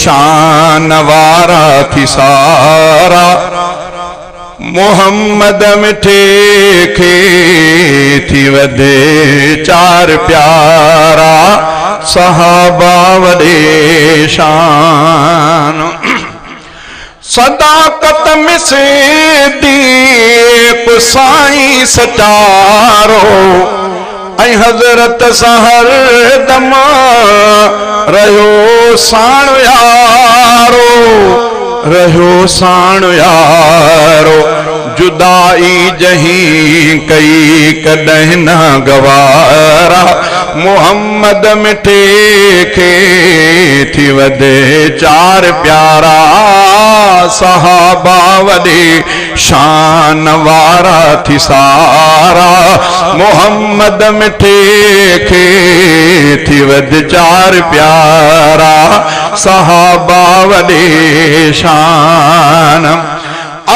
शान वारा थी सारा मोहम्मद मिठे खे थी वधे चार प्यारा सहाबा वॾे शान सदाकत में सिद्दीक़ साईं सचारो ऐं हज़रत सहर दम रहियो साण यारो रहियो साण यारो जुदाई जहीं कई कॾहिं न गवारा मोहम्मद मिठे खे थी वधे चार प्यारा सहाबा वॾे शान वारा थी सारा मोहम्मद मिठे खे थी वधे चार प्यारा सहाबा वॾे शान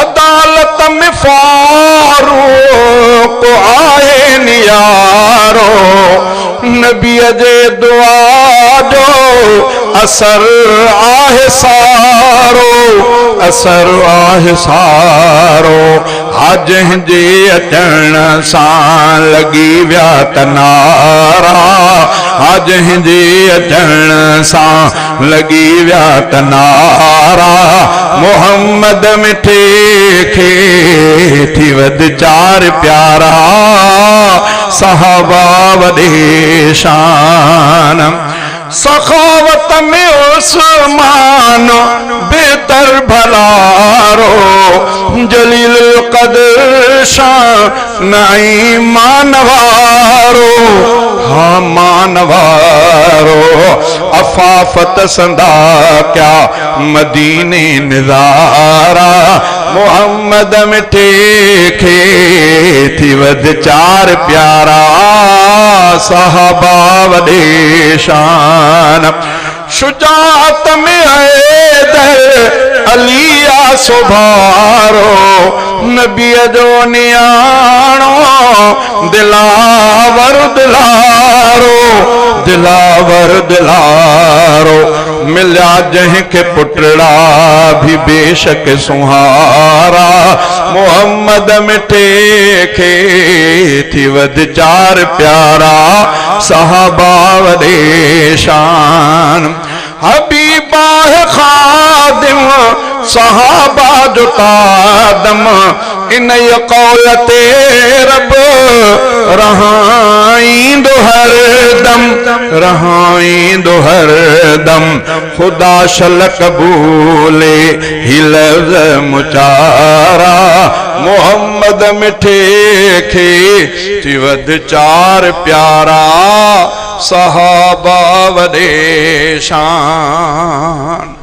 अदालत में फारूक आए नियारो नबीअ जे दुआ जो असर आहे सारो असर आहे सारो जंहिंजे अचण सां लॻी विया तनारा जंहिंजे अचण सां लॻी विया तनारा मोहम्मद मिठे खे थी वधे चार प्यारा सहाबा वॾे शान सखावत में उस्मान बेहतर भलारो जलील क़द्र शान मानवारो हाँ मानवारो अफाफत संदा क्या मदीने निज़ारा मोहम्मद मिठे खे थी वधे चार प्यारा सहाबा वॾे शान शुजाअत में हैदर अलिया सुभारो नबीअ जो नियाणो दिलावर दिलारो दिलावर दिलारो मिलिया जंहिंखे पुटड़ा भी बेशक सुहारा मोहम्मद मिठे खे थी वधे चार प्यारा सहाबा वॾे शान हबीबा खादिम सहाबा जो तादम इन कौल ते रब रहाईंदो हर दम खुदा शल कबूले ही लफ्ज़ मुचारा मोहम्मद मिठे खे थी वधे चार प्यारा सहाबा वॾे शान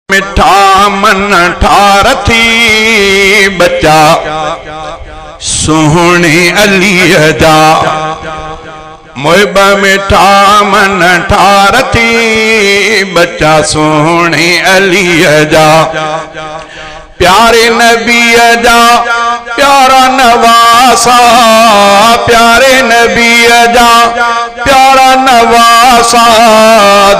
मिठा मन ठार थी बच्चा सोहणे अलीअ जा मोहब मिठा मन ठार थी बच्चा सोहणे अलीअ जा प्यारे नबीअ जा प्यारा नवासा प्यारे नबीअ जा प्यारा नवासा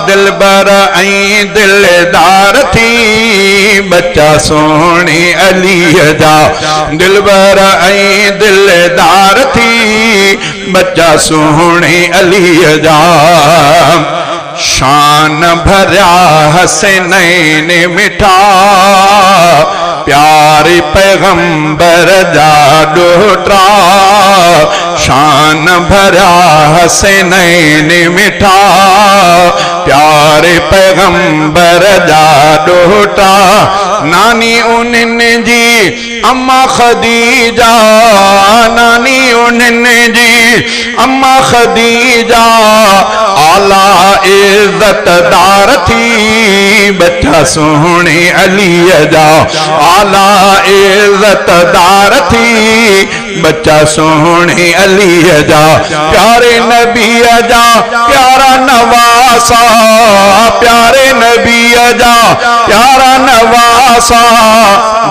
दिलबर ऐं दिलदार थी बच्चा सोहणे अलीअ जा दिलबर ऐं दिलदार थी बच्चा सोहणे अलीअ जा शान भरिया हसनैन मिठा प्यारे पैगंबर जा ॾोहिटा शान भरिया हसनैन मिठा प्यारे पैगंबर जा ॾोहिटा नानी उन्हनि जी अम्मा खदीजा नानी उन्हनि जी अम्मा खदीजा आला इज़्ज़तदार थी बच्चा सोहणे अलीअ जा आला इज़्ज़तदार थी बच्चा सोहणे अलीअ जा प्यारे नबीअ जा प्यारा नवासा प्यारे नबीअ जा प्यारा नवासा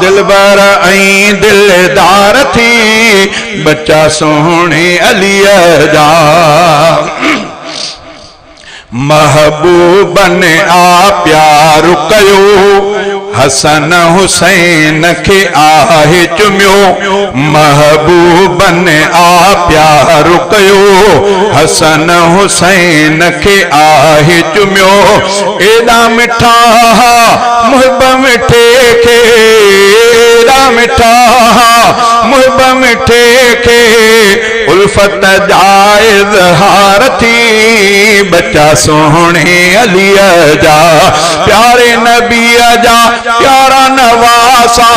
दिलबर ऐं दिलदार थी बच्चा सोहणे अलीअ जा महबूब ने आ प्यार कयो, हसन हुसैन के आहे चुमियो। महबूब ने आ प्यार कयो, हसन हुसैन के आहे चुमियो। एॾा मिठा मुहिब मिठे खे, एॾा मिठा मुहिब मिठे खे, उल्फत जा इज़हार थी। बच्चा सोहणे अलीअ जा, प्यारे नबीअ जा प्यारा नवासा,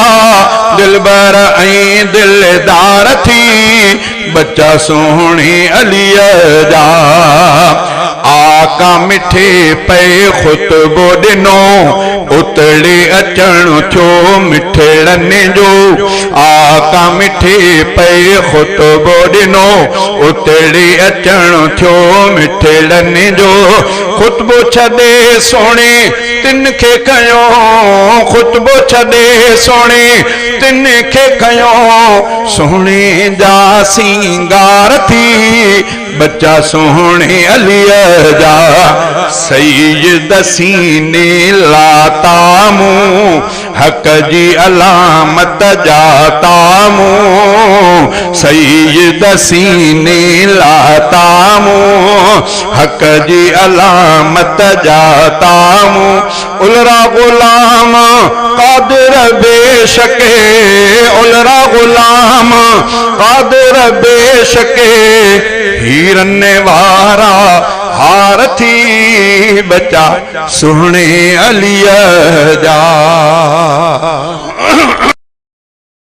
दिलबर ऐं दिलदार थी। बच्चा सोहणे अलीअ जा, आका मिठे पे खुतबो ॾिनो, उतड़े अचण थियो मिठड़नि जो। आका मिठे पे खुतबो ॾिनो, उतड़े अचण थियो मिठड़नि जो। खुतबो छॾे सोणे तिन खे कयो, खुतबो छॾे सोणे तिन खे कयो, सोणे जा सिंगार थी। बच्चा सोहणे अलीअ जा, सईद सीने लातामू, हक जी अलामत जातामू। सईद सीने लातामू, हक जी अलामत जातामू। उलरा गुलाम कादिर बेशके, उलरा गुलाम कादिर बेशके, हीरन वारा हार थी। बच्चा सोहणे अलीअ जा।